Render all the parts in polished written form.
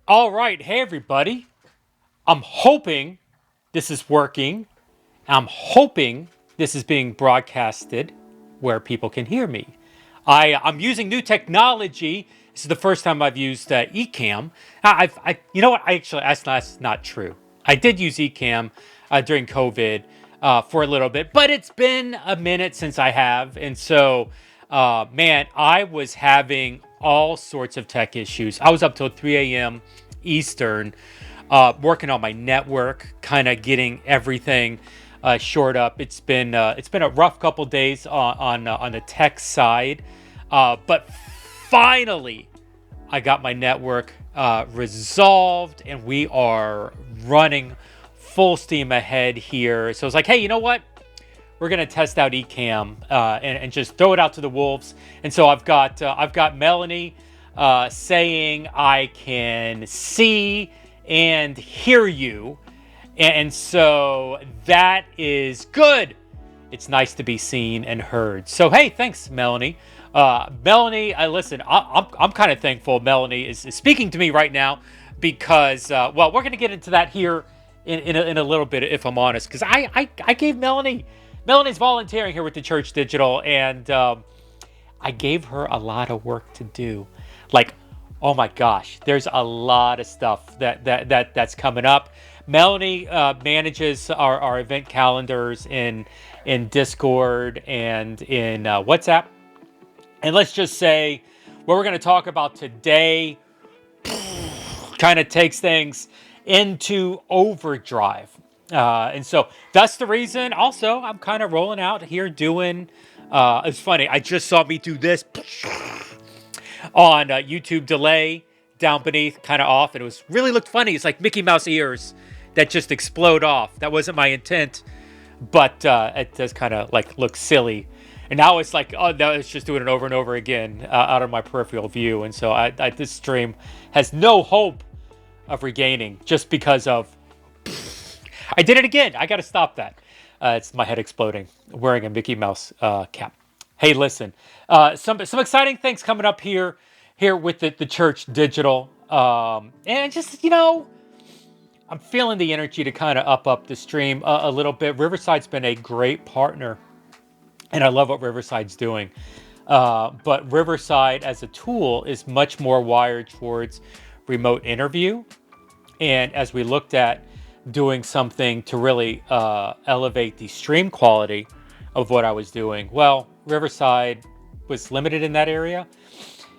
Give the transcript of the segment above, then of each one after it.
All right, hey everybody. I'm hoping this is working. I'm hoping this is being broadcasted where people can hear me. I'm using new technology. This is the first time I've used Ecamm. You know what? That's not true. I did use Ecamm during COVID for a little bit, but it's been a minute since I have, and so, man, I was having all sorts of tech issues. I was up till 3 a.m. Eastern, working on my network, kind of getting everything shored up. It's been a rough couple days on the tech side, but finally I got my network resolved, and we are running full steam ahead here. So it's like, hey, you know what? We're gonna test out Ecamm and just throw it out to the wolves. And so I've got Melanie saying I can see and hear you, and so that is good. It's nice to be seen and heard. So hey, thanks, Melanie. Melanie, listen. I'm kind of thankful Melanie is speaking to me right now because well, we're gonna get into that here in a little bit, if I'm honest, because I gave Melanie's volunteering here with the Church Digital, and I gave her a lot of work to do. Like, oh my gosh, there's a lot of stuff that's coming up. Melanie manages our event calendars in Discord and in WhatsApp. And let's just say what we're going to talk about today kind of takes things into overdrive. And so that's the reason. Also, I'm kind of rolling out here doing. It's funny. I just saw me do this on YouTube delay down beneath, kind of off, and it was really looked funny. It's like Mickey Mouse ears that just explode off. That wasn't my intent, but it does kind of like look silly. And now it's like, oh, now it's just doing it over and over again out of my peripheral view. And so this stream has no hope of regaining just because of I did it again. I got to stop that. It's my head exploding wearing a Mickey Mouse cap. Hey, listen, some exciting things coming up here with the Church Digital, and just I'm feeling the energy to kind of up the stream a little bit. Riverside's been a great partner, and I love what Riverside's doing. But Riverside as a tool is much more wired towards remote interview. And as we looked at doing something to really elevate the stream quality of what I was doing, well, Riverside was limited in that area.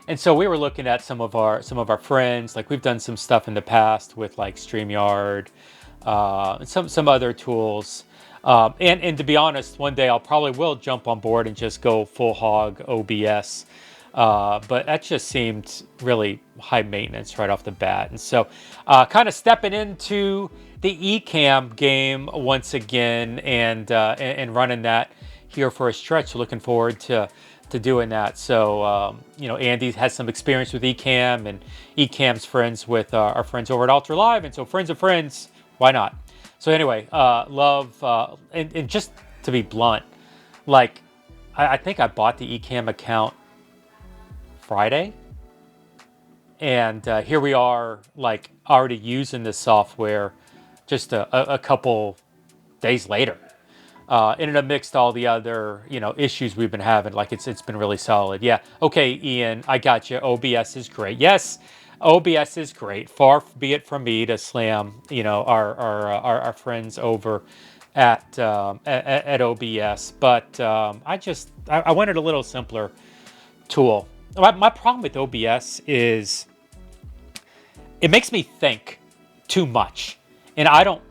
And so we were looking at some of our friends. Like, we've done some stuff in the past with like StreamYard, and some other tools. And to be honest, one day I'll probably will jump on board and just go full hog OBS. But that just seemed really high maintenance right off the bat. And so kind of stepping into the Ecamm game once again, and running that here for a stretch. Looking forward to doing that. So, Andy has some experience with Ecamm, and Ecamm's friends with our friends over at Ultra Live. And so friends of friends, why not? So anyway, love, and just to be blunt, like, I think I bought the Ecamm account Friday, and here we are, like, already using this software just a couple days later. And amidst all the other, issues we've been having, like, it's been really solid. Yeah. Okay, Ian, I got you. OBS is great. Yes, OBS is great. Far be it from me to slam, our friends over at OBS, but I wanted a little simpler tool. My problem with OBS is it makes me think too much, and I don't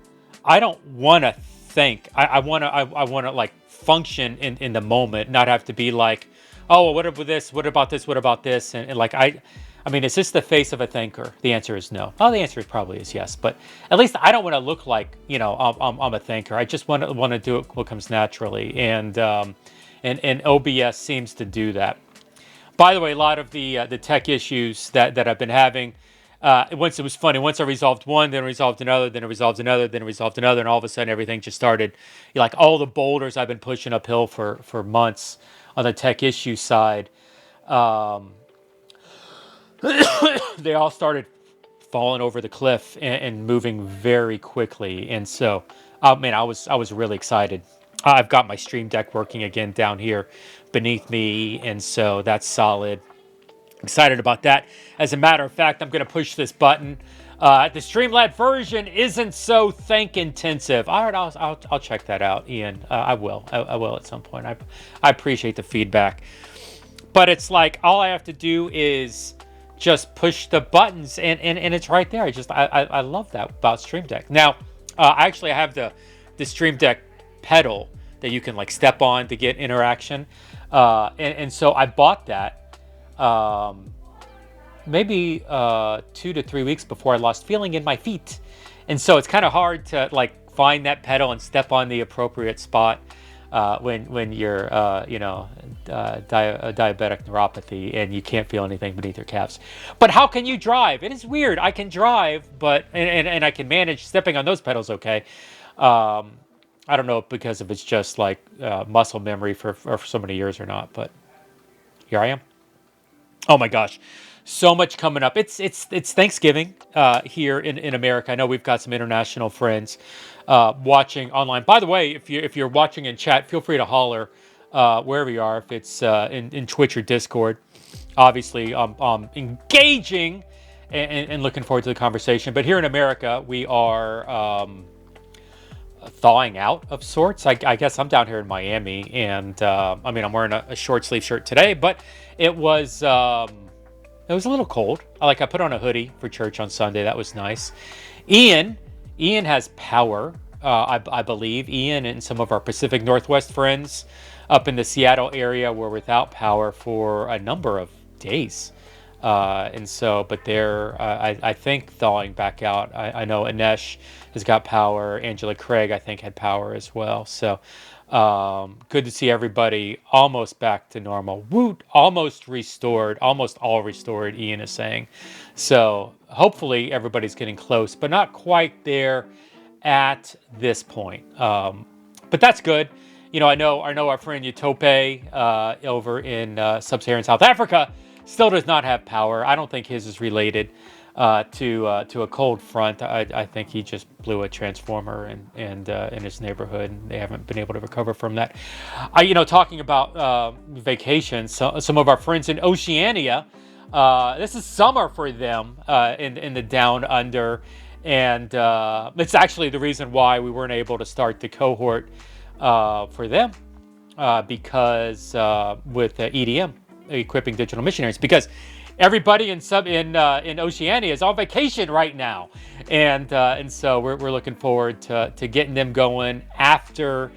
want to think. I want to like function in the moment, not have to be like, oh, well, what about this? What about this? What about this? And like I mean, is this the face of a thinker? The answer is no. Oh, the answer probably is yes. But at least I don't want to look like I'm a thinker. I just want to do it what comes naturally, and OBS seems to do that. By the way, a lot of the tech issues that I've been having. Once it was funny. Once I resolved one, then I resolved another, then I resolved another, then I resolved another, and all of a sudden everything just started. Like, all the boulders I've been pushing uphill for months on the tech issue side, they all started falling over the cliff and moving very quickly. And so, man, I was really excited. I've got my Stream Deck working again down here beneath me, and so that's solid. Excited about that. As a matter of fact, I'm going to push this button. The Streamlab version isn't so think intensive. All right, I'll check that out, Ian. I will. I will at some point. I appreciate the feedback. But it's like all I have to do is just push the buttons, and it's right there. I love that about Stream Deck. Now, I have the Stream Deck pedal that you can like step on to get interaction, and so I bought that. Maybe 2 to 3 weeks before I lost feeling in my feet, and so it's kind of hard to like find that pedal and step on the appropriate spot when you're diabetic neuropathy and you can't feel anything beneath your calves. But how can you drive? It is weird. I can drive, but and I can manage stepping on those pedals okay. I don't know because if it's just like muscle memory for so many years or not, but here I am. Oh my gosh, so much coming up. It's Thanksgiving here in America. I know we've got some international friends watching online. By the way, if you're watching in chat, feel free to holler wherever you are. If it's in Twitch or Discord, obviously I'm engaging and looking forward to the conversation. But here in America, we are thawing out of sorts. I guess I'm down here in Miami, and I mean I'm wearing a short sleeve shirt today, but it was a little cold. I put on a hoodie for church on Sunday. That was nice. Ian has power. I believe Ian and some of our Pacific Northwest friends up in the Seattle area were without power for a number of days. And so, but they're, I think, thawing back out. I know Anesh has got power. Angela Craig, I think, had power as well. So good to see everybody almost back to normal. Woot, almost restored, almost all restored, Ian is saying. So hopefully everybody's getting close, but not quite there at this point. But that's good. I know our friend Utope over in sub-Saharan South Africa still does not have power. I don't think his is related to a cold front. I think he just blew a transformer in his neighborhood, and they haven't been able to recover from that. Talking about vacations, some of our friends in Oceania, this is summer for them in the down under, and it's actually the reason why we weren't able to start the cohort for them because with EDM. Equipping digital missionaries, because everybody in Oceania is on vacation right now, and so we're looking forward to getting them going after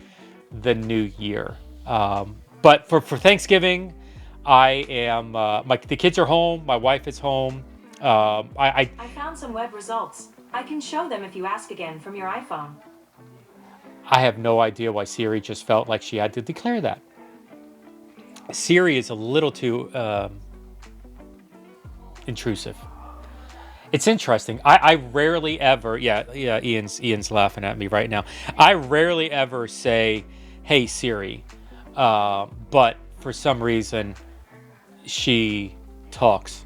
the new year. But for Thanksgiving, I am the kids are home, my wife is home. I found some web results. I can show them if you ask again from your iPhone. I have no idea why Siri just felt like she had to declare that. Siri is a little too intrusive. It's interesting. I rarely ever, Ian's laughing at me right now. I rarely ever say, "Hey Siri," but for some reason, she talks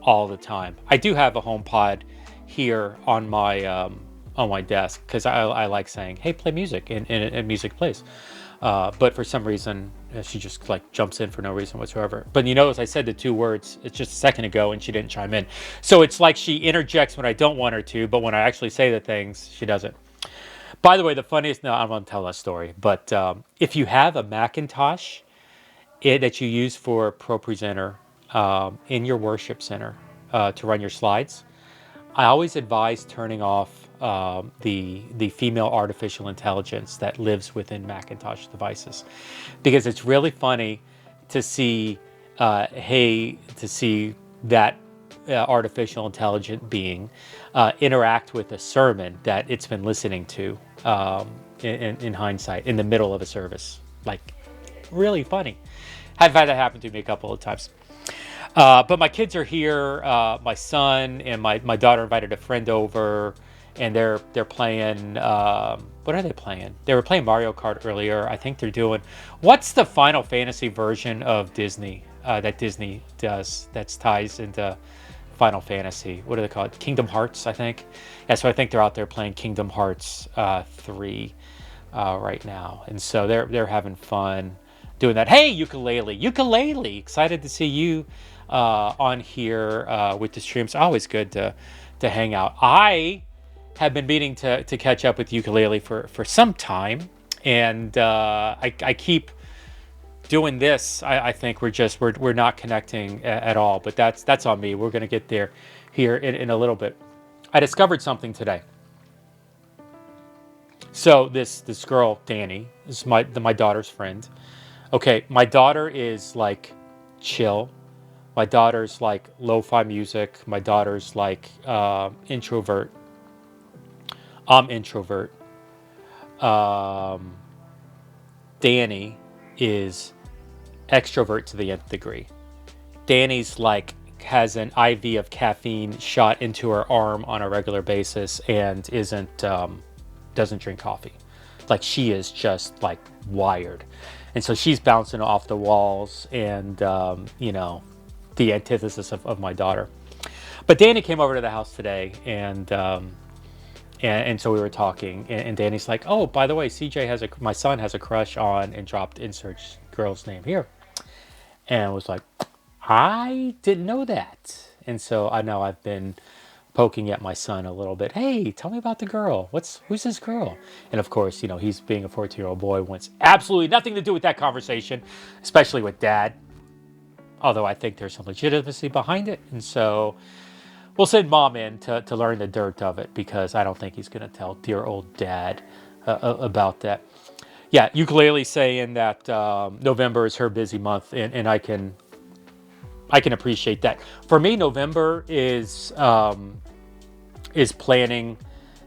all the time. I do have a HomePod here on my desk because I like saying, "Hey, play music," and music plays. But for some reason, she just jumps in for no reason whatsoever. But as I said the two words, it's just a second ago, and she didn't chime in. So it's like she interjects when I don't want her to, but when I actually say the things, she doesn't. By the way, I'm going to tell that story. But if you have a Macintosh that you use for ProPresenter in your worship center to run your slides, I always advise turning off the female artificial intelligence that lives within Macintosh devices, because it's really funny to see that artificial intelligent being interact with a sermon that it's been listening to in hindsight in the middle of a service. Really funny. I've had that happen to me a couple of times. But my kids are here. My son and my daughter invited a friend over, and they're playing. What are they playing? They were playing Mario Kart earlier. I think they're doing. What's the Final Fantasy version of Disney that Disney does? That ties into Final Fantasy. What do they call it? Kingdom Hearts, I think. Yeah, so I think they're out there playing Kingdom Hearts 3 right now, and so they're having fun doing that. Hey, ukulele! Excited to see you on here with the streams. Always good to hang out. I have been meaning to catch up with ukulele for some time, and I keep doing this. I think we're not connecting at all, but that's on me. We're gonna get there here in a little bit. I discovered something today. So this girl, Danny, is my daughter's friend. Okay, my daughter is like chill. My daughter's like lo-fi music. My daughter's like introvert. I'm introvert. Danny is extrovert to the nth degree. Danny's like has an IV of caffeine shot into her arm on a regular basis and doesn't drink coffee. Like, she is just like wired, and so she's bouncing off the walls, and the antithesis of my daughter. But Danny came over to the house today, and so we were talking, and Danny's like, "Oh, by the way, my son has a crush on," and dropped insert girl's name here, and I was like, I didn't know that. And so I know I've been poking at my son a little bit. Hey, tell me about the girl. Who's this girl? And of course, he's being a 14-year-old boy, wants absolutely nothing to do with that conversation, especially with dad. Although I think there's some legitimacy behind it. And so we'll send mom in to learn the dirt of it, because I don't think he's going to tell dear old dad about that. Yeah, ukulele saying that November is her busy month, and I can appreciate that. For me, November is planning,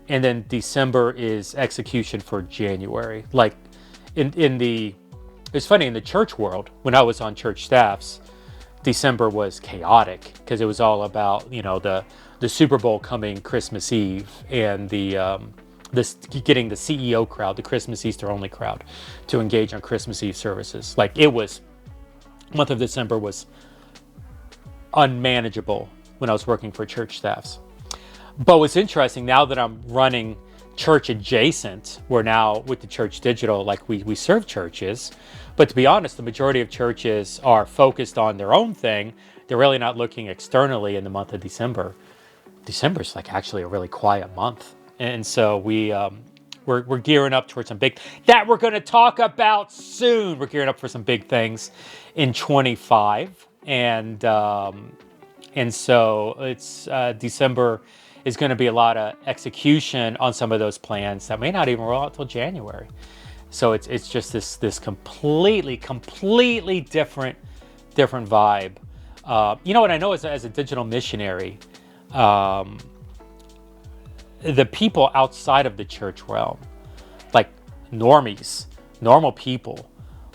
and then December is execution for January. Like it's funny, in the church world, when I was on church staffs, December was chaotic because it was all about the Super Bowl coming Christmas Eve, and getting the CEO crowd, the Christmas Easter only crowd, to engage on Christmas Eve services. Like, it was, month of December was unmanageable when I was working for church staffs. But what's interesting, now that I'm running church adjacent, we're now with the Church.digital, like we serve churches, but to be honest, the majority of churches are focused on their own thing. They're really not looking externally in the month of December. December's like actually a really quiet month, and so we're gearing up towards some big that we're going to talk about soon. We're gearing up for some big things in 25, and so it's December is going to be a lot of execution on some of those plans that may not even roll out till January. So it's just this completely different vibe. What I know as a digital missionary, the people outside of the church realm, like normal people,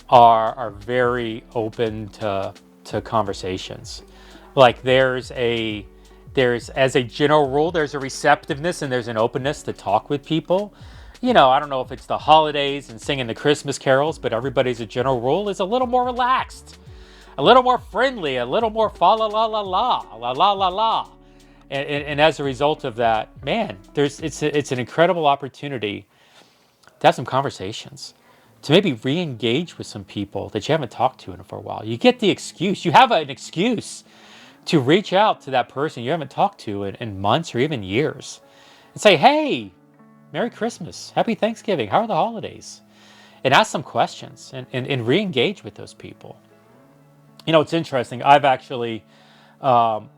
are very open to conversations. Like, there's as a general rule, there's a receptiveness and there's an openness to talk with people. I don't know if it's the holidays and singing the Christmas carols, but everybody's a general rule is a little more relaxed, a little more friendly, a little more fa la la la la la la la la. And as a result of that, man, it's an incredible opportunity to have some conversations, to maybe re-engage with some people that you haven't talked to for a while. You get the excuse. You have an excuse to reach out to that person you haven't talked to in months or even years and say, hey, Merry Christmas, Happy Thanksgiving, how are the holidays? And ask some questions and re-engage with those people. It's interesting. I'm actually, even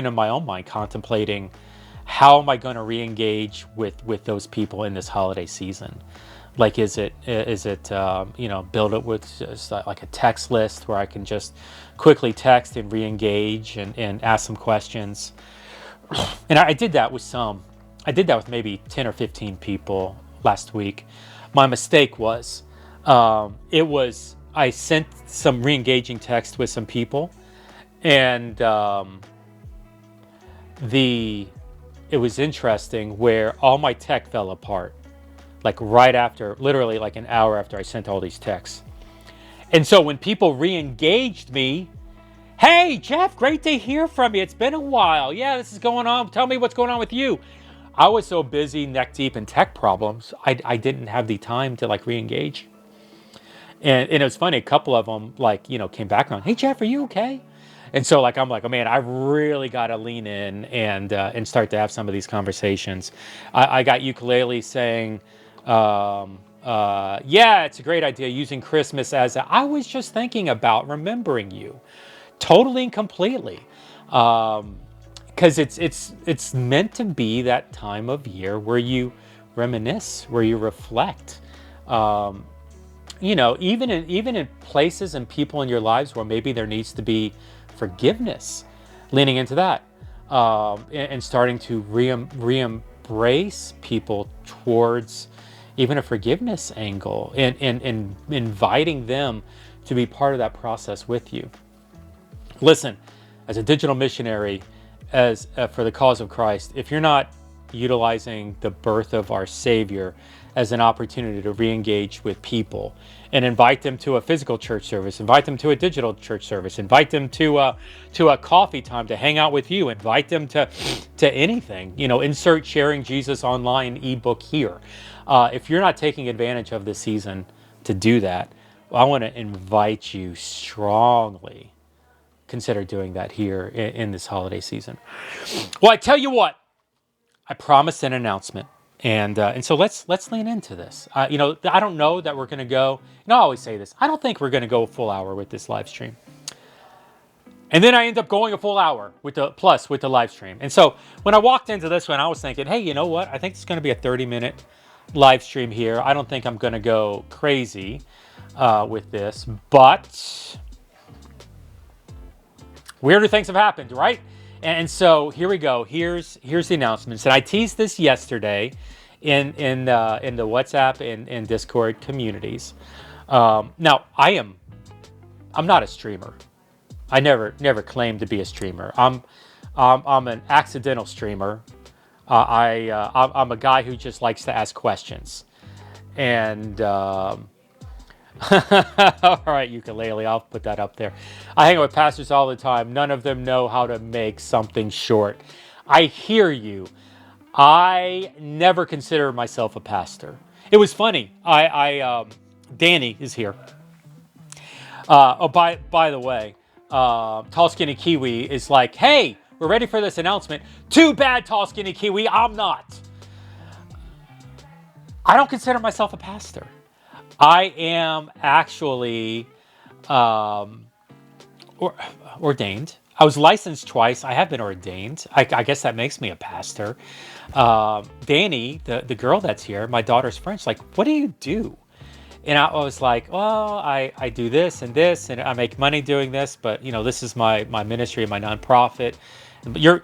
in my own mind, contemplating how am I going to re-engage with those people in this holiday season. Like, is it build it with just like a text list where I can just quickly text and re-engage and ask some questions. And I did that with maybe 10 or 15 people last week. My mistake was, I sent some re-engaging text with some people, and it was interesting where all my tech fell apart. Like, right after, literally like an hour after I sent all these texts. And so when people re-engaged me, Hey, Jeff, great to hear from you. It's been a while. Yeah, this is going on. Tell me what's going on with you. I was so busy neck deep in tech problems, I didn't have the time to like re-engage. And it was funny, a couple of them came back on, hey, Jeff, are you okay? And so I'm like, oh man, I really got to lean in and start to have some of these conversations. I got ukulele saying, yeah, it's a great idea using Christmas I was just thinking about remembering you totally and completely. Because it's meant to be that time of year where you reminisce, where you reflect. Even in places and people in your lives where maybe there needs to be forgiveness, leaning into that, and starting to re-embrace people towards even a forgiveness angle, and inviting them to be part of that process with you. Listen, as a digital missionary, as for the cause of Christ, if you're not utilizing the birth of our Savior as an opportunity to re-engage with people and invite them to a physical church service, invite them to a digital church service, invite them to a coffee time to hang out with you, invite them to anything, insert sharing Jesus online ebook here. If you're not taking advantage of this season to do that, I want to invite you strongly consider doing that here in this holiday season. Well, I tell you what, I promised an announcement, and so let's lean into this. I don't know that we're going to go. And I always say this: I don't think we're going to go a full hour with this live stream. And then I end up going a full hour with the live stream. And so when I walked into this one, I was thinking, hey, you know what? I think it's going to be a 30-minute live stream here. I don't think I'm going to go crazy with this, but weirder things have happened, right? And so here we go. Here's the announcements. And I teased this yesterday in the WhatsApp and Discord communities. Now I'm not a streamer. I never claimed to be a streamer. I'm an accidental streamer. I'm a guy who just likes to ask questions. And all right, ukulele, I'll put that up there. I hang out with pastors all the time. None of them know how to make something short. I hear you. I never consider myself a pastor. It was funny. Danny is here. By the way, Tall Skinny Kiwi is like, hey, we're ready for this announcement. Too bad, Tall Skinny Kiwi, I'm not. I don't consider myself a pastor. I am actually ordained. I was licensed twice. I have been ordained. I guess that makes me a pastor. Danny, the girl that's here, my daughter's friend, she's like, what do you do? And I was like, well, I do this, and I make money doing this, but this is my ministry, my nonprofit. Your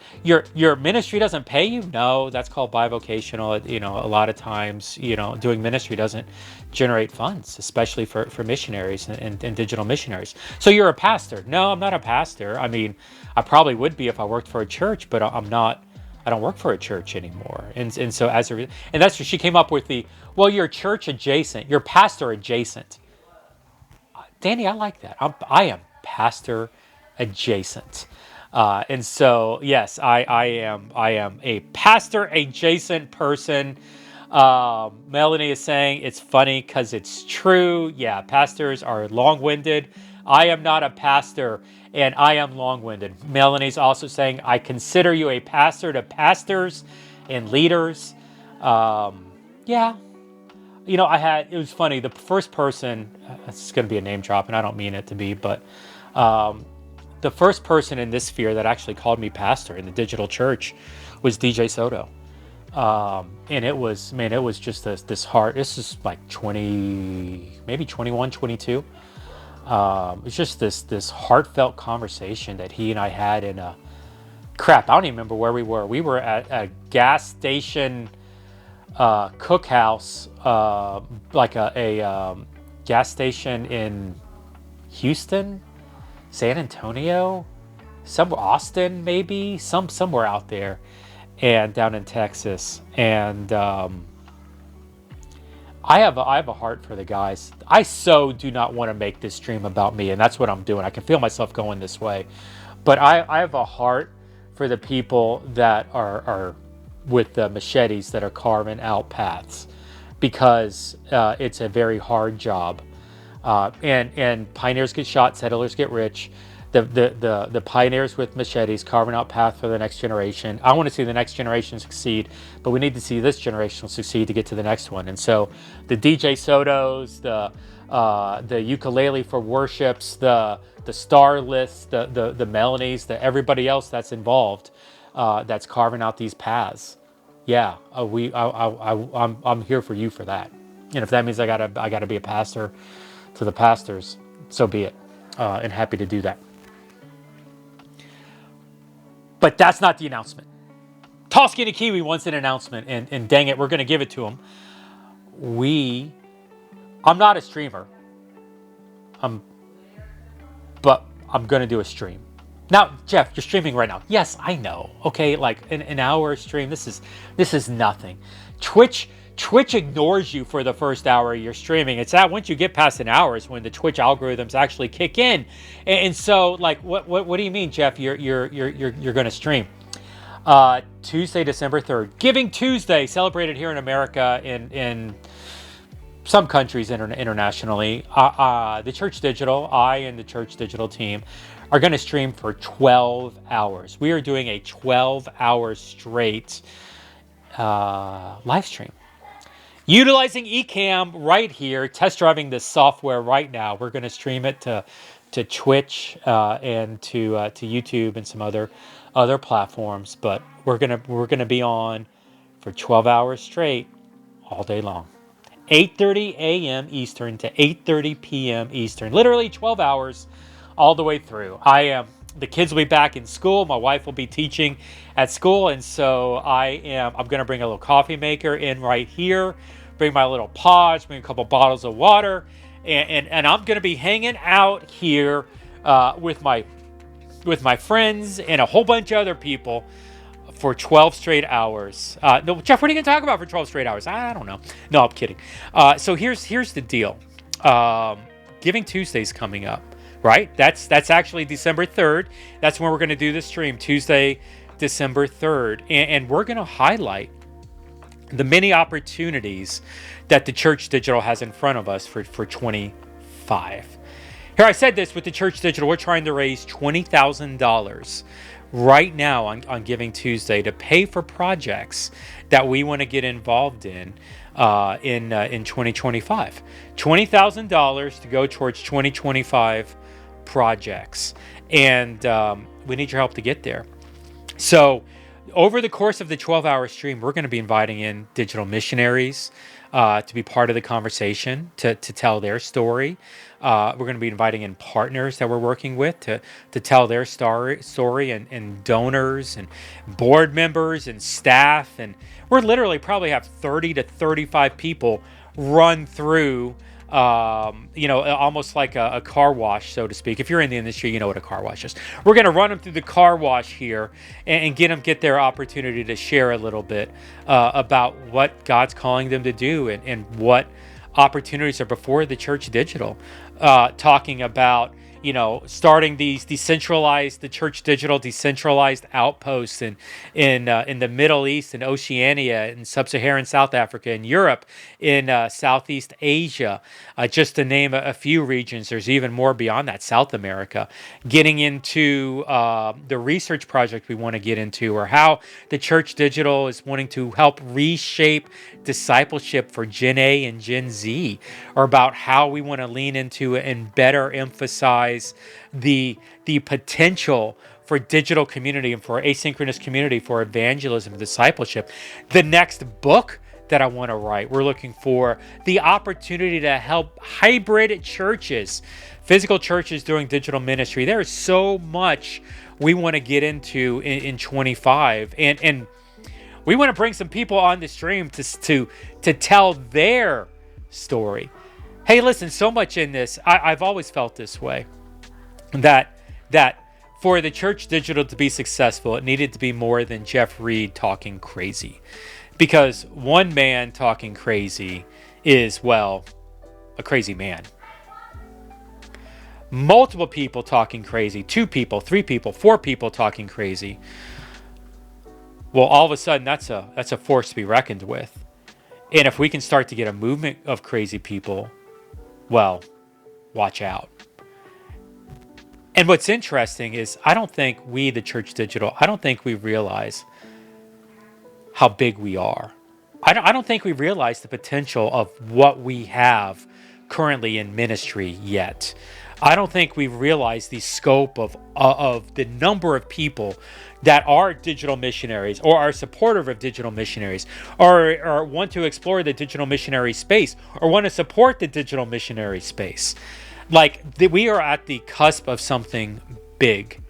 ministry doesn't pay you? No, that's called bivocational. A lot of times, doing ministry doesn't generate funds, especially for missionaries and digital missionaries. So you're a pastor? No, I'm not a pastor. I mean, I probably would be if I worked for a church, but I'm not. I don't work for a church anymore. And so and that's what she came up with well, you're church adjacent, you're pastor adjacent. Danny, I like that. I am pastor adjacent. And so, yes, I am a pastor adjacent person. Melanie is saying it's funny because it's true. Yeah, pastors are long-winded. I am not a pastor, and I am long-winded. Melanie's also saying, I consider you a pastor to pastors and leaders. Yeah. It was funny. The first person, it's going to be a name drop, and I don't mean it to be, but the first person in this sphere that actually called me pastor in the digital church was DJ Soto. And it was just this heart. This is like 20, maybe 21, 22. It's just this heartfelt conversation that he and I had in I don't even remember where we were. We were at a gas station cookhouse, like a gas station in Houston, San Antonio, Austin, maybe somewhere out there, and down in Texas. And I have a heart for the guys. I so do not want to make this stream about me, and that's what I'm doing. I can feel myself going this way. But I have a heart for the people that are with the machetes that are carving out paths, because it's a very hard job. And pioneers get shot, settlers get rich. The pioneers with machetes carving out path for the next generation. I want to see the next generation succeed, but we need to see this generation succeed to get to the next one. And so the DJ Sotos, the ukulele for worships, the star lists, the Melanies, everybody else that's involved, that's carving out these paths. Yeah, I'm here for you for that. And if that means I gotta be a pastor to the pastors, so be it. And happy to do that. But that's not the announcement. Tall Skinny Kiwi wants an announcement, and dang it, we're going to give it to him. I'm not a streamer, but I'm going to do a stream. Now, Jeff, you're streaming right now. Yes, I know. Okay, like an hour stream. This is nothing. Twitch ignores you for the first hour you're streaming. It's that once you get past an hour is when the Twitch algorithms actually kick in. And so, like, what do you mean, Jeff? You're going to stream Tuesday, December 3rd, Giving Tuesday, celebrated here in America, in some countries internationally. The Church Digital, I and the Church Digital team are going to stream for 12 hours. We are doing a 12-hour straight live stream. Utilizing Ecamm right here, test driving this software right now. We're going to stream it to Twitch and to YouTube and some other platforms. But we're gonna be on for 12 hours straight, all day long, 8:30 a.m. Eastern to 8:30 p.m. Eastern. Literally 12 hours, all the way through. The kids will be back in school. My wife will be teaching at school, and so I'm going to bring a little coffee maker in right here, bring my little pods, bring a couple bottles of water, and I'm going to be hanging out here with my friends and a whole bunch of other people for 12 straight hours. No, Jeff, what are you going to talk about for 12 straight hours? I don't know. No, I'm kidding. So here's the deal. Giving Tuesday's coming up. Right? That's actually December 3rd. That's when we're going to do the stream, Tuesday, December 3rd. And we're going to highlight the many opportunities that the Church Digital has in front of us for 25. Here, I said this with the Church Digital. We're trying to raise $20,000 right now on Giving Tuesday to pay for projects that we want to get involved in 2025. $20,000 to go towards 2025 projects, and we need your help to get there. So over the course of the 12-hour stream, we're going to be inviting in digital missionaries to be part of the conversation, to tell their story. We're going to be inviting in partners that we're working with to tell their story, and donors and board members and staff. And we're literally probably have 30 to 35 people run through almost like a car wash, so to speak. If you're in the industry, you know what a car wash is. We're going to run them through the car wash here and get their opportunity to share a little bit about what God's calling them to do and what opportunities are before the Church Digital. Talking about, starting the Church Digital decentralized outposts in the Middle East and Oceania, in Sub-Saharan South Africa, in Europe, in Southeast Asia, just to name a few regions. There's even more beyond that, South America. Getting into the research project we want to get into, or how the Church Digital is wanting to help reshape discipleship for Gen A and Gen Z, or about how we want to lean into and better emphasize the potential for digital community and for asynchronous community, for evangelism and discipleship. The next book that I want to write, we're looking for the opportunity to help hybrid churches, physical churches doing digital ministry. There is so much we want to get into in 25, and we want to bring some people on the stream to tell their story. Hey, listen, so much in this. I've always felt this way, that for the Church Digital to be successful, it needed to be more than Jeff Reed talking crazy. Because one man talking crazy is, well, a crazy man. Multiple people talking crazy, 2 people, 3 people, 4 people talking crazy. Well, all of a sudden, that's a force to be reckoned with. And if we can start to get a movement of crazy people, well, watch out. And what's interesting is I don't think we, the Church Digital, I don't think we realize how big we are. I don't think we realize the potential of what we have currently in ministry yet. I don't think we realize the scope of the number of people that are digital missionaries or are supportive of digital missionaries or want to explore the digital missionary space or want to support the digital missionary space. We are at the cusp of something big.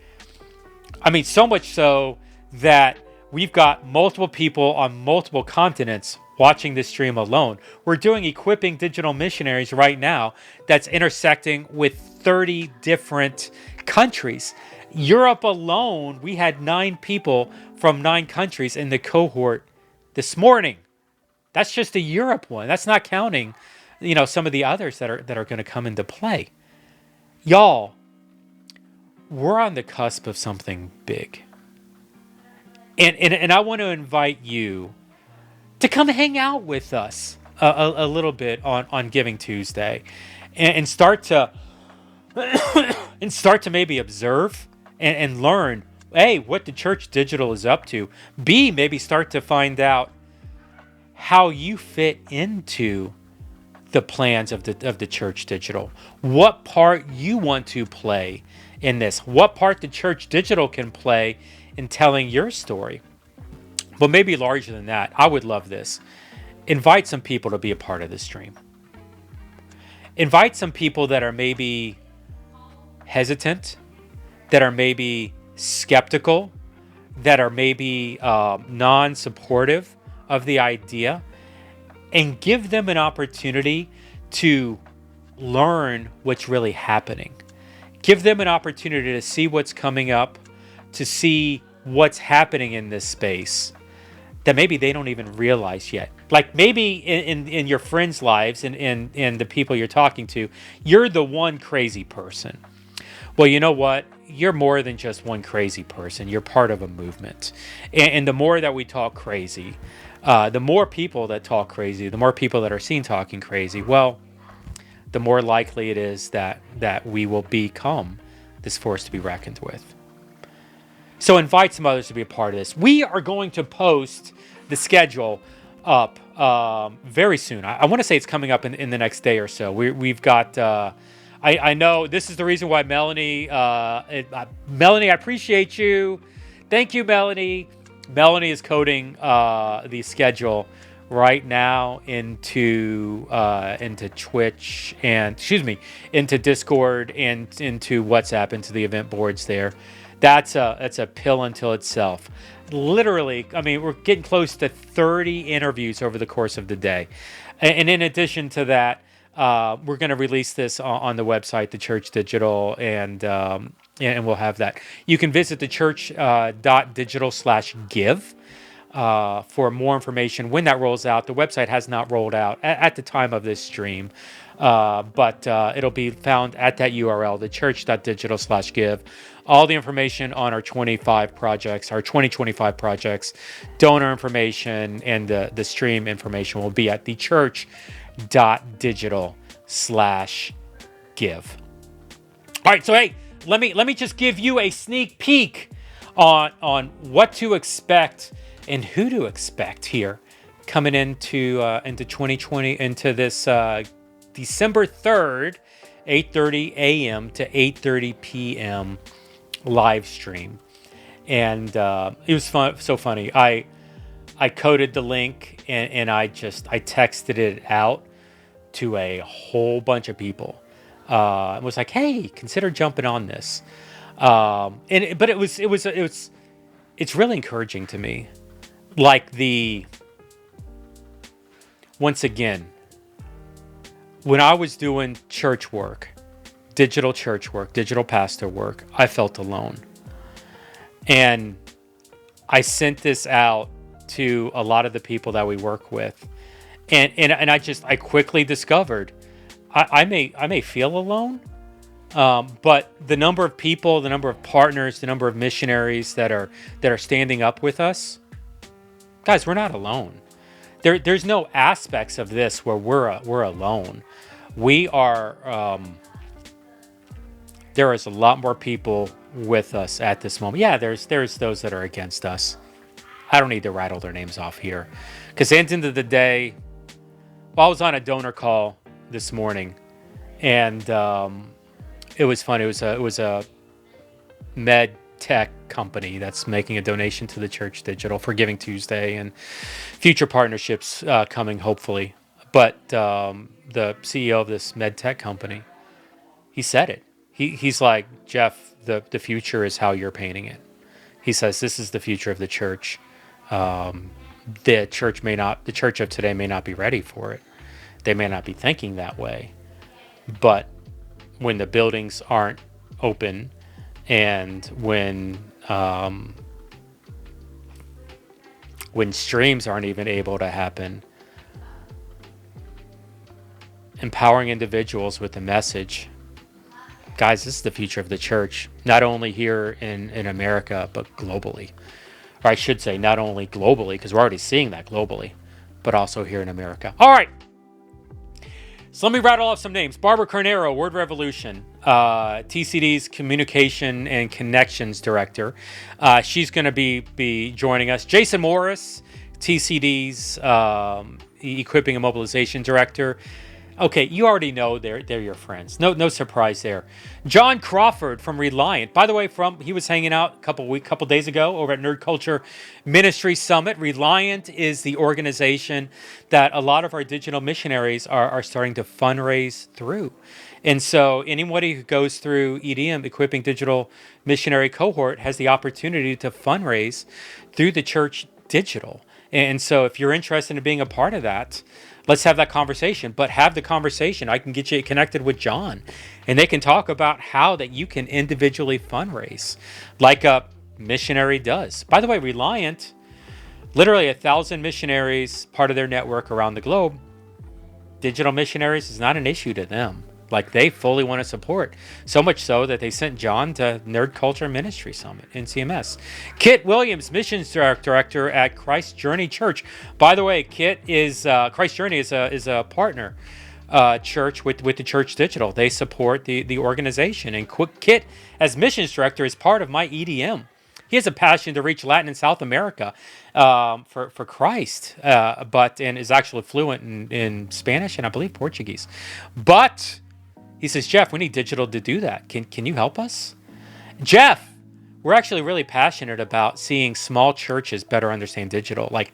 I mean, so much so that we've got multiple people on multiple continents watching this stream alone. We're doing equipping digital missionaries right now that's intersecting with 30 different countries. Europe alone, we had 9 people from 9 countries in the cohort this morning. That's just a Europe one. That's not counting, some of the others that are going to come into play. Y'all, we're on the cusp of something big. And I want to invite you to come hang out with us a little bit on Giving Tuesday and start to maybe observe and learn, A, what the Church Digital is up to. B, maybe start to find out how you fit into the plans of the Church Digital. What part you want to play in this. What part the Church Digital can play in telling your story. But maybe larger than that, I would love this. Invite some people to be a part of the stream. Invite some people that are maybe hesitant, that are maybe skeptical, that are maybe non-supportive of the idea, and give them an opportunity to learn what's really happening. Give them an opportunity to see what's coming up, to see what's happening in this space that maybe they don't even realize yet. Like maybe in your friends' lives and in the people you're talking to, you're the one crazy person. Well, you know what? You're more than just one crazy person. You're part of a movement. And the more that we talk crazy, the more people that talk crazy, the more people that are seen talking crazy, well, the more likely it is that we will become this force to be reckoned with. So invite some others to be a part of this. We are going to post the schedule up very soon. I want to say it's coming up in the next day or so. We've got... I know this is the reason why Melanie, I appreciate you. Thank you, Melanie. Melanie is coding the schedule right now into Twitch and, into Discord and into WhatsApp, into the event boards there. That's a pill until itself. Literally, I mean, we're getting close to 30 interviews over the course of the day. And in addition to that, we're going to release this on the website, the Church Digital, and we'll have that. You can visit thechurch.digital/give for more information when that rolls out. The website has not rolled out at the time of this stream, but it'll be found at that URL, thechurch.digital/give. All the information on our 2025 projects, donor information, and the stream information will be at thechurch.digital/give. All right, so hey, let me just give you a sneak peek on what to expect and who to expect here coming into 2020, into this December 3rd, 8:30 a.m. to 8:30 p.m. live stream. And it was so funny. I coded the link and I texted it out to a whole bunch of people. It was like, hey, consider jumping on this. But it's really encouraging to me. Like once again, when I was doing church work, digital pastor work, I felt alone. And I sent this out to a lot of the people that we work with. And I quickly discovered I may feel alone, but the number of people, the number of partners, the number of missionaries that are standing up with us, guys, we're not alone. There's no aspects of this where we're alone. We are. There is a lot more people with us at this moment. Yeah, there's those that are against us. I don't need to rattle their names off here, because at the end of the day, well, I was on a donor call this morning, and it was fun. It was a med tech company that's making a donation to the Church Digital for Giving Tuesday and future partnerships coming, hopefully. But the CEO of this med tech company, he said it. He's like, Jeff, the future is how you're painting it. He says this is the future of the church. The church of today may not be ready for it. They may not be thinking that way. But when the buildings aren't open, and when streams aren't even able to happen, empowering individuals with the message, guys, this is the future of the church, not only here in America, but globally. Or I should say, not only globally, because we're already seeing that globally, but also here in America. All right. So let me rattle off some names. Barbara Carnero, Word Revolution, TCD's Communication and Connections Director. She's going to be joining us. Jason Morris, TCD's Equipping and Mobilization Director. Okay, you already know they're your friends. No surprise there. John Crawford from Reliant. By the way, he was hanging out a couple days ago over at Nerd Culture Ministry Summit. Reliant is the organization that a lot of our digital missionaries are starting to fundraise through. And so anybody who goes through EDM, Equipping Digital Missionary Cohort, has the opportunity to fundraise through the Church Digital. And so if you're interested in being a part of that, let's have that conversation. But have the conversation. I can get you connected with John, and they can talk about how that you can individually fundraise like a missionary does. By the way, Reliant, literally 1,000 missionaries, part of their network around the globe. Digital missionaries is not an issue to them. Like, they fully want to support. So much so that they sent John to Nerd Culture Ministry Summit in CMS. Kit Williams, Missions Director at Christ Journey Church. By the way, Kit is Christ Journey is a partner church with the Church Digital. They support the organization. And Kit, as Missions Director, is part of my EDM. He has a passion to reach Latin and South America for Christ, and is actually fluent in Spanish and I believe Portuguese. But he says, Jeff, we need digital to do that. Can you help us? Jeff, we're actually really passionate about seeing small churches better understand digital, like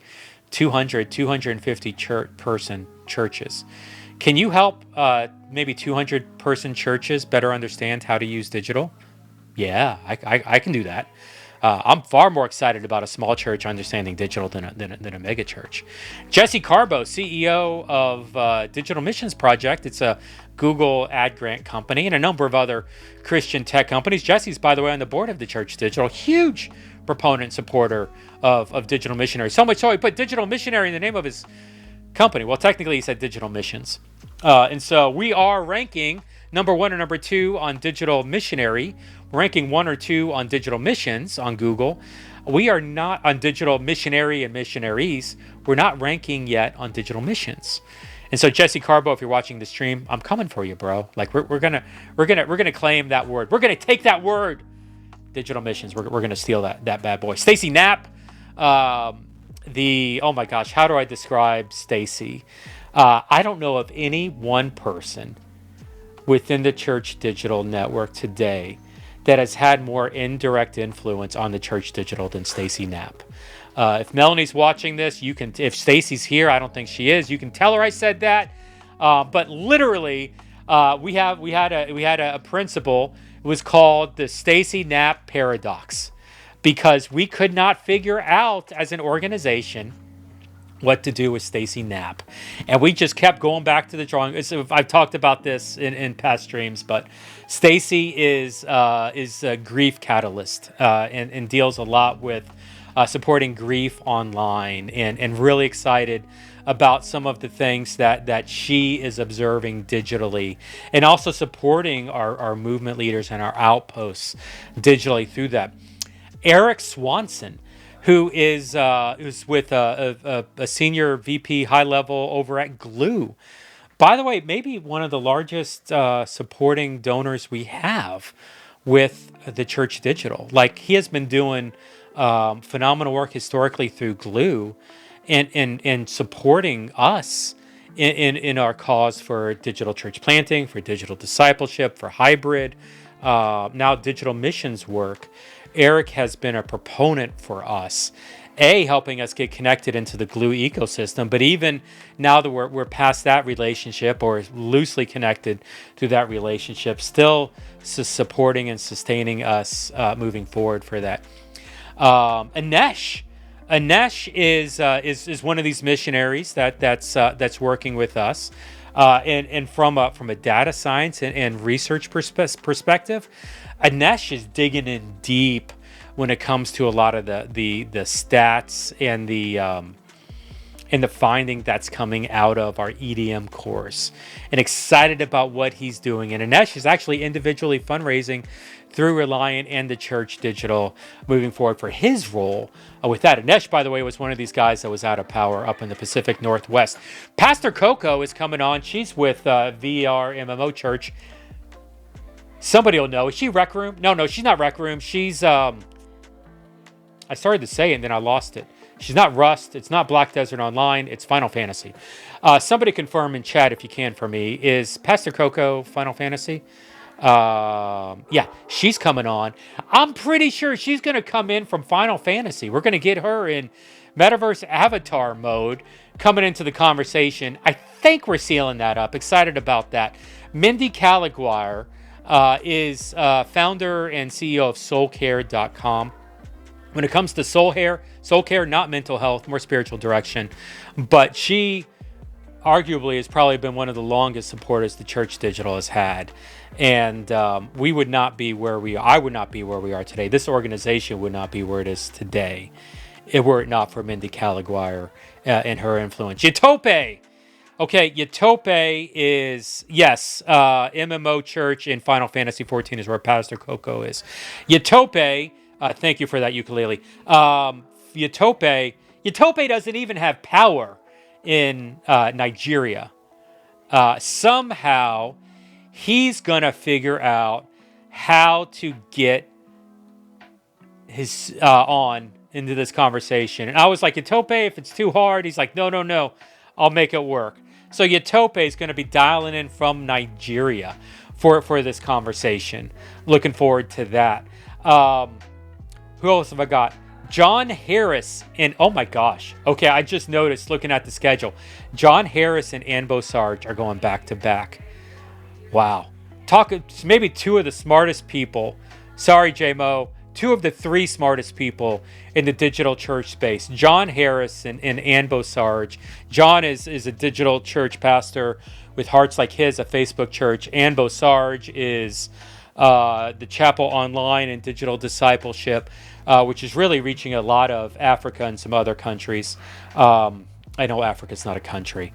250 person churches. Can you help maybe 200 person churches better understand how to use digital? Yeah, I can do that. I'm far more excited about a small church understanding digital than a mega church. Jesse Carbo, CEO of Digital Missions Project. It's a Google ad grant company and a number of other Christian tech companies. Jesse's, by the way, on the board of the Church Digital. Huge proponent and supporter of digital missionaries. So much so he put digital missionary in the name of his company. Well, technically he said digital missions. And so we are ranking number 1 or number 2 on digital missionary. We're ranking 1 or 2 on digital missions on Google. We are not on digital missionary and missionaries. We're not ranking yet on digital missions. And so Jesse Carbo, if you're watching the stream, I'm coming for you, bro. Like we're gonna claim that word. We're gonna take that word, digital missions. We're gonna steal that bad boy. Stacy Knapp, oh my gosh, how do I describe Stacy? I don't know of any one person within the Church Digital Network today that has had more indirect influence on the Church Digital than Stacy Knapp. If Melanie's watching this, you can. If Stacy's here, I don't think she is. You can tell her I said that. But literally, we had a principle. It was called the Stacy Knapp paradox, because we could not figure out as an organization what to do with Stacy Knapp, and we just kept going back to the drawing. I've talked about this in past streams, but Stacy is a grief catalyst and deals a lot with supporting grief online, and really excited about some of the things that she is observing digitally, and also supporting our movement leaders and our outposts digitally through that. Eric Swanson, who is with a senior VP high level over at Glue. By the way, maybe one of the largest supporting donors we have with the Church Digital. Like, he has been doing phenomenal work historically through Glue, and supporting us in our cause for digital church planting, for digital discipleship, for hybrid, now digital missions work. Eric has been a proponent for us, helping us get connected into the Glue ecosystem, but even now that we're past that relationship, or loosely connected to that relationship, still supporting and sustaining us moving forward for that. Anesh is one of these missionaries that's working with us, and from a data science and research perspective. Anesh is digging in deep when it comes to a lot of the stats and the finding that's coming out of our EDM course, and excited about what he's doing. And Anesh is actually individually fundraising through Reliant and the Church Digital moving forward for his role with that. Anesh, by the way, was one of these guys that was out of power up in the Pacific Northwest. Pastor Coco is coming on. She's with VR MMO Church. Somebody will know. Is she Rec Room? No, she's not Rec Room. She's, I started to say it and then I lost it. She's not Rust. It's not Black Desert Online. It's Final Fantasy. Somebody confirm in chat if you can for me. Is Pastor Coco Final Fantasy? Yeah, she's coming on. I'm pretty sure she's going to come in from Final Fantasy. We're going to get her in Metaverse Avatar mode coming into the conversation. I think we're sealing that up. Excited about that. Mindy Caliguire is founder and CEO of soulcare.com. When it comes to soul care, not mental health, more spiritual direction. But she arguably has probably been one of the longest supporters the Church Digital has had. And we would not be where we are. I would not be where we are today. This organization would not be where it is today were it not for Mindy Caliguire and her influence. Yatope! Okay, Yatope is, yes, MMO Church in Final Fantasy 14 is where Pastor Coco is. Yatope, thank you for that ukulele. Yatope doesn't even have power in Nigeria. Somehow, he's going to figure out how to get his on into this conversation. And I was like, Yatope, if it's too hard, he's like, no, I'll make it work. So Yatope is going to be dialing in from Nigeria for this conversation. Looking forward to that. Who else have I got? John Harris and, oh my gosh. Okay, I just noticed looking at the schedule. John Harris and Anbo Sarge are going back to back. Wow. Maybe two of the smartest people. Sorry, J-Mo. Two of the three smartest people in the digital church space. John Harris and Anbo Sarge. John is a digital church pastor with Hearts Like His, a Facebook church. Anbo Sarge is the Chapel Online and Digital Discipleship, which is really reaching a lot of Africa and some other countries. I know Africa's not a country,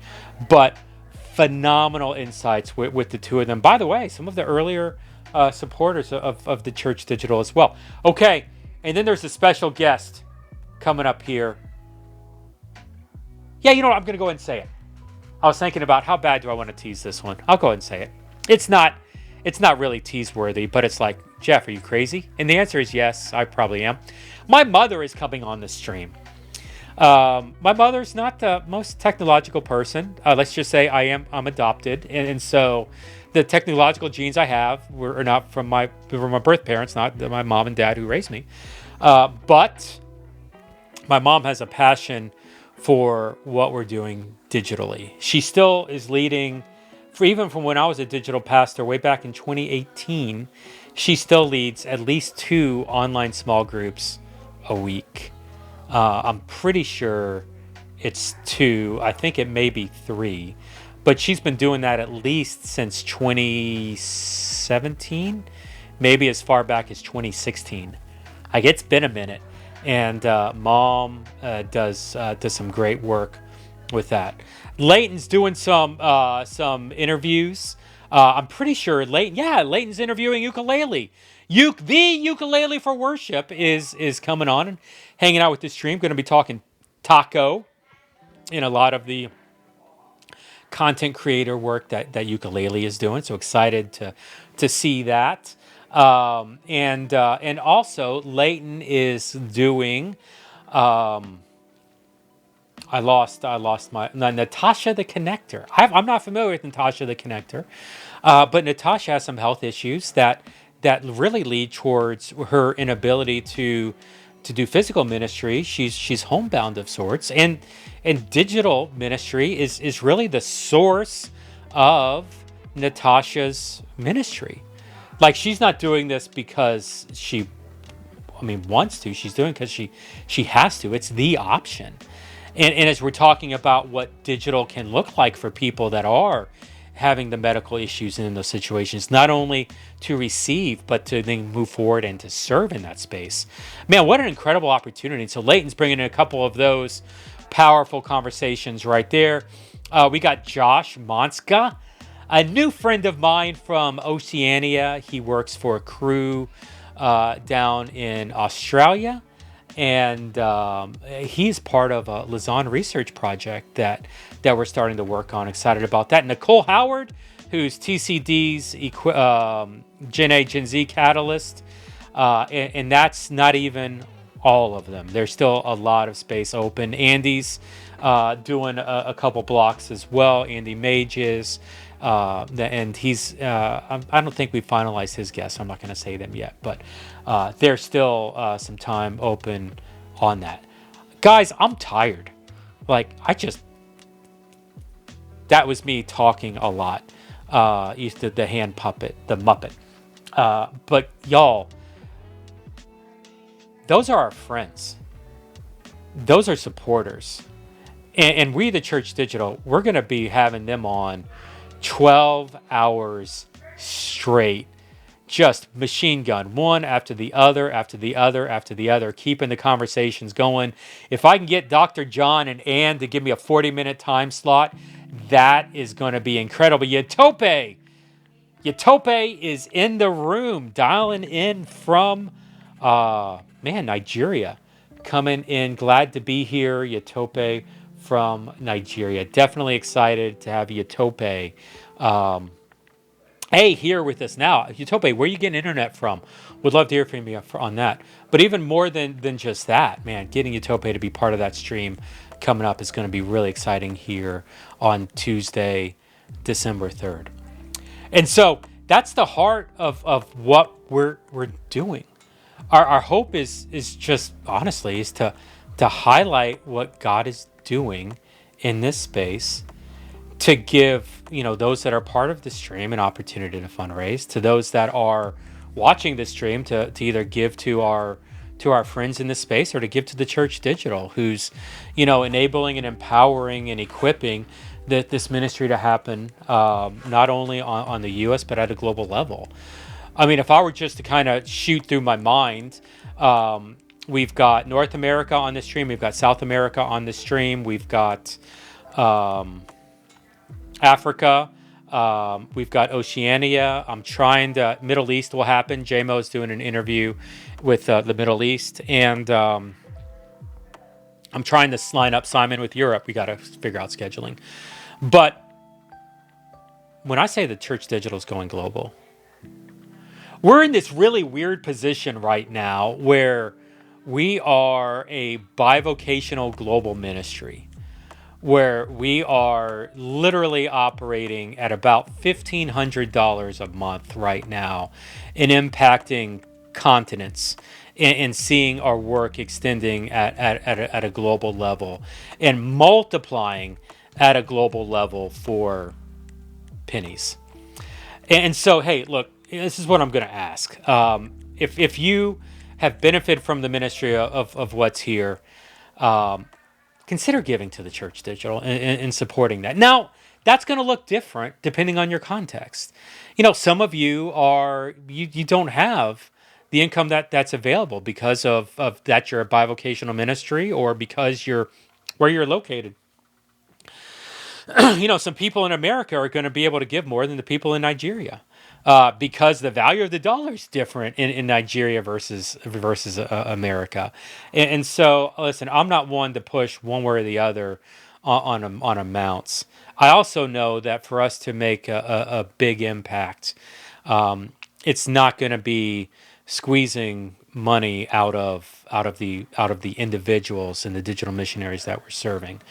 but phenomenal insights with the two of them. By the way, some of the earlier supporters of the Church Digital as well. Okay, and then there's a special guest coming up here. Yeah, you know what? I'm going to go ahead and say it. I was thinking about how bad do I want to tease this one. I'll go ahead and say it. It's not really tease-worthy, but it's like, Jeff, are you crazy? And the answer is yes, I probably am. My mother is coming on the stream. My mother's not the most technological person. Let's just say I'm adopted, and so the technological genes I have were not from my birth parents, not my mom and dad who raised me. But my mom has a passion for what we're doing digitally. She still is leading, even from when I was a digital pastor way back in 2018, she still leads at least 2 online small groups a week. I'm pretty sure it's 2. I think it may be 3. But she's been doing that at least since 2017, maybe as far back as 2016. Like, it's been a minute. And Mom does some great work with that. Leighton's doing some interviews. I'm pretty sure Leighton's interviewing ukulele. The ukulele for worship is coming on and hanging out with the stream. Going to be talking taco in a lot of the content creator work that ukulele is doing. So excited to see that. And also Leighton is doing. I lost my Natasha the Connector. I'm not familiar with Natasha the Connector, but Natasha has some health issues that really lead towards her inability to do physical ministry. She's homebound of sorts, and digital ministry is really the source of Natasha's ministry. Like, she's not doing this because wants to. She's doing it because she has to. It's the option. And as we're talking about what digital can look like for people that are having the medical issues in those situations, not only to receive, but to then move forward and to serve in that space. Man, what an incredible opportunity. So Leighton's bringing in a couple of those powerful conversations right there. We got Josh Monska, a new friend of mine from Oceania. He works for a crew down in Australia. And he's part of a Lausanne research project that we're starting to work on. Excited about that. Nicole Howard, who's TCD's Gen A, Gen Z catalyst. And that's not even all of them. There's still a lot of space open. Andy's doing a couple blocks as well. Andy Mage is. And he's, I don't think we finalized his guests. I'm not going to say them yet, but there's still some time open on that. Guys, I'm tired. Like, that was me talking a lot. Used to the hand puppet, the Muppet. But y'all, those are our friends. Those are supporters. And we, the Church Digital, we're going to be having them on 12 hours straight, just machine gun, one after the other, after the other, after the other, keeping the conversations going. If I can get Dr. John and Ann to give me a 40-minute time slot, that is going to be incredible. Yatope is in the room, dialing in from, Nigeria. Coming in, glad to be here, Yatope from Nigeria. Definitely excited to have Yatope here with us now. Yatope, where are you getting internet from? Would love to hear from you on that. But even more than just that, man, getting Yatope to be part of that stream coming up is going to be really exciting here on Tuesday, December 3rd. And so that's the heart of what we're doing. Our hope is just, honestly, is to highlight what God is doing in this space, to give those that are part of the stream an opportunity to fundraise, to those that are watching the stream to either give to our friends in this space, or to give to the Church Digital, who's enabling and empowering and equipping this ministry to happen, not only on the U.S. but at a global level. I mean, if I were just to kind of shoot through my mind, we've got North America on the stream. We've got South America on the stream. We've got Africa. We've got Oceania. I'm trying to... Middle East will happen. JMO's doing an interview with the Middle East. And I'm trying to line up Simon with Europe. We got to figure out scheduling. But when I say the Church Digital is going global, we're in this really weird position right now where we are a bivocational global ministry, where we are literally operating at about $1,500 a month right now and impacting continents and seeing our work extending at a global level and multiplying at a global level for pennies. And so, hey, look, this is what I'm going to ask. If you have benefited from the ministry of what's here, consider giving to the Church Digital and supporting that. Now, that's going to look different depending on your context. Some of you you don't have the income that's available because of that you're a bivocational ministry, or because you're where you're located. some people in America are going to be able to give more than the people in Nigeria. Because the value of the dollar is different in Nigeria versus America, and so listen, I'm not one to push one way or the other on amounts. I also know that for us to make a big impact, it's not going to be squeezing money out of the individuals and the digital missionaries that we're serving,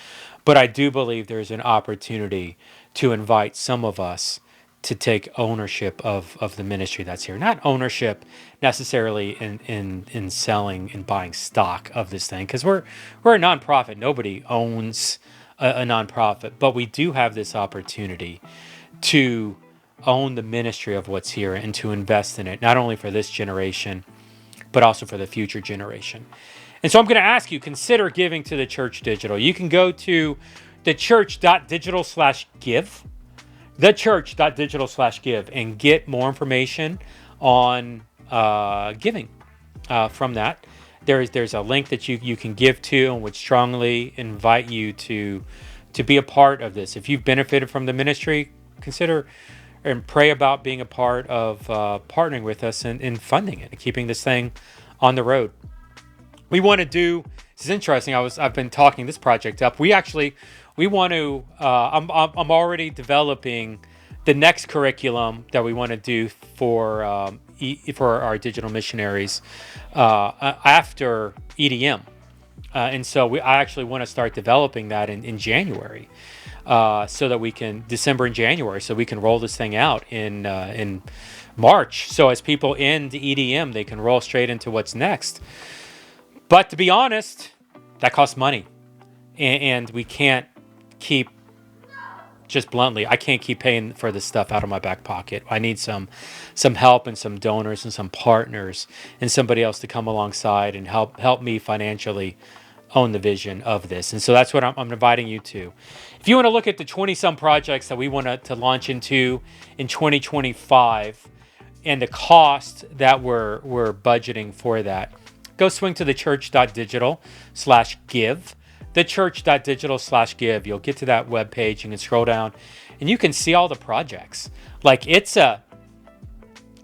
but I do believe there's an opportunity to invite some of us to take ownership of the ministry that's here. Not ownership necessarily in selling and buying stock of this thing, because we're a nonprofit. Nobody owns a nonprofit, but we do have this opportunity to own the ministry of what's here and to invest in it, not only for this generation, but also for the future generation. And so I'm going to ask you, consider giving to the Church Digital. You can go to thechurch.digital/give, thechurch.digital/give, and get more information on giving from that. There's a link that you can give to, and would strongly invite you to be a part of this. If you've benefited from the ministry, consider and pray about being a part of partnering with us in funding it and keeping this thing on the road. We want to do. This is interesting. I've been talking this project up. We want to. I'm already developing the next curriculum that we want to do for our digital missionaries after EDM, and so I actually want to start developing that in January, so that we can December and January, so we can roll this thing out in March. So as people end EDM, they can roll straight into what's next. But to be honest, that costs money, and we can't keep, just bluntly, I can't keep paying for this stuff out of my back pocket. I need some help and some donors and some partners and somebody else to come alongside and help me financially own the vision of this. And so that's what I'm inviting you to. If you want to look at the 20-some projects that we want to launch into in 2025 and the cost that we're budgeting for that, go swing to thechurch.digital/give. Thechurch.digital/give. You'll get to that webpage. You can scroll down and you can see all the projects. Like it's an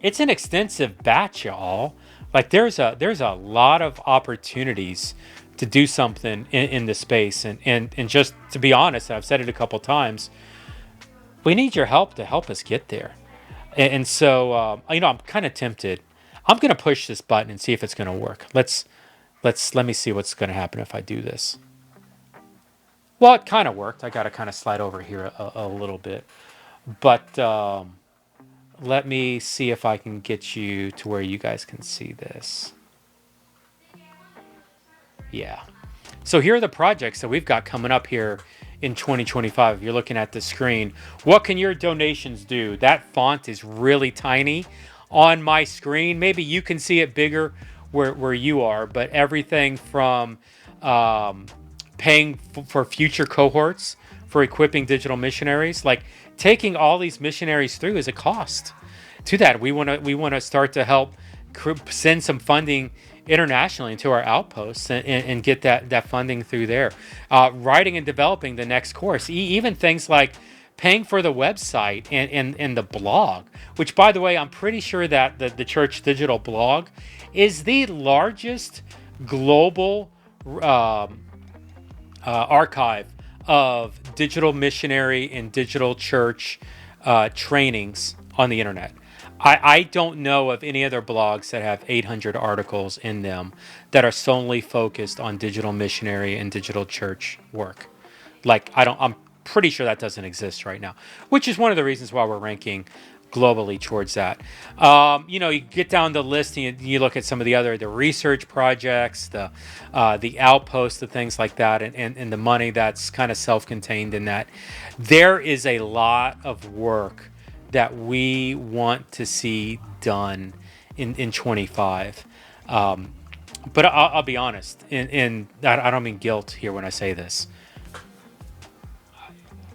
extensive batch, y'all. Like there's a lot of opportunities to do something in this space. And just to be honest, I've said it a couple times, we need your help to help us get there. And so, I'm kind of tempted. I'm going to push this button and see if it's going to work. Let me see what's going to happen if I do this. Well, it kind of worked. I got to kind of slide over here a little bit. But let me see if I can get you to where you guys can see this. Yeah. So here are the projects that we've got coming up here in 2025. If you're looking at the screen, what can your donations do? That font is really tiny on my screen. Maybe you can see it bigger where you are, but everything from paying for future cohorts for equipping digital missionaries, like taking all these missionaries through is a cost to that. We want to start to help send some funding internationally into our outposts and get that funding through there. Writing and developing the next course, even things like paying for the website and the blog, which, by the way, I'm pretty sure that the Church Digital blog is the largest global archive of digital missionary and digital church trainings on the internet. I don't know of any other blogs that have 800 articles in them that are solely focused on digital missionary and digital church work. I'm pretty sure that doesn't exist right now, which is one of the reasons why we're ranking globally towards that. You get down the list and you look at some of the research projects, the outposts, the things like that, and the money that's kind of self-contained in that. There is a lot of work that we want to see done in 25. But I'll be honest, and I don't mean guilt here when I say this.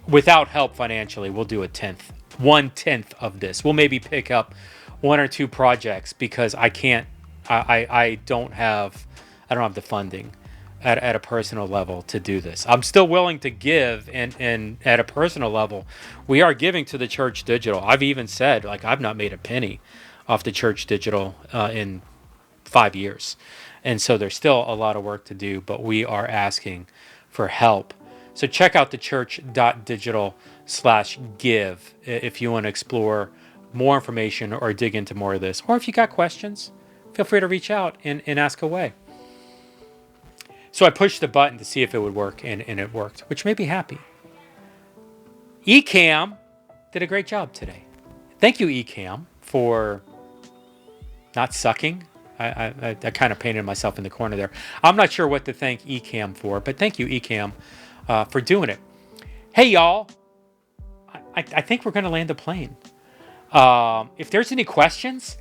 Without help financially, we'll do 1/10 of this. We'll maybe pick up 1 or 2 projects because I don't have the funding. at a personal level to do this. I'm still willing to give, and at a personal level, we are giving to the Church Digital. I've even said, like, I've not made a penny off the Church Digital in 5 years. And so there's still a lot of work to do, but we are asking for help. So check out theChurch.digital/give if you want to explore more information or dig into more of this. Or if you got questions, feel free to reach out and ask away. So I pushed the button to see if it would work, and it worked, which made me happy. Ecamm did a great job today. Thank you, Ecamm, for not sucking. I kind of painted myself in the corner there. I'm not sure what to thank Ecamm for, but thank you, Ecamm, for doing it. Hey, y'all. I think we're going to land the plane. If there's any questions,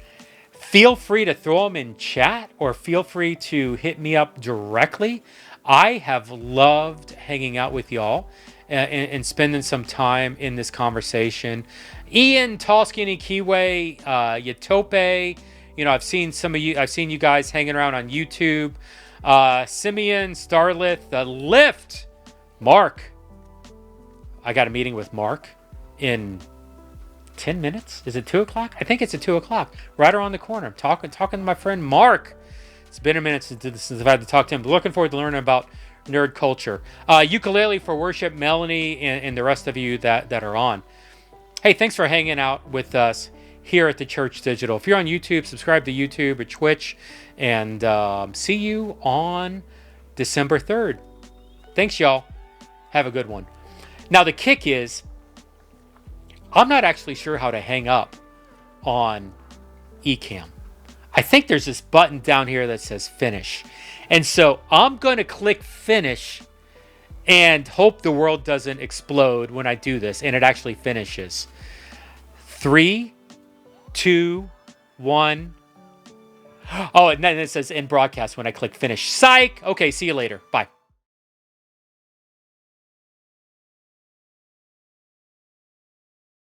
feel free to throw them in chat or feel free to hit me up directly. I have loved hanging out with y'all and spending some time in this conversation. Ian, Tall Skinny Kiwi, Yatope, I've seen you guys hanging around on YouTube. Simeon, Starlith, Lift, Mark. I got a meeting with Mark in 10 minutes. Is it 2 o'clock? I think it's at 2 o'clock. Right around the corner. I'm talking to my friend Mark. It's been a minute since I've had to talk to him. But looking forward to learning about nerd culture. Ukulele for worship, Melanie, and the rest of you that are on. Hey, thanks for hanging out with us here at the Church Digital. If you're on YouTube, subscribe to YouTube or Twitch. And see you on December 3rd. Thanks, y'all. Have a good one. Now, the kick is, I'm not actually sure how to hang up on Ecamm. I think there's this button down here that says finish. And so I'm going to click finish and hope the world doesn't explode when I do this. And it actually finishes. 3, 2, 1. Oh, and then it says end broadcast when I click finish. Psych! Okay, see you later. Bye.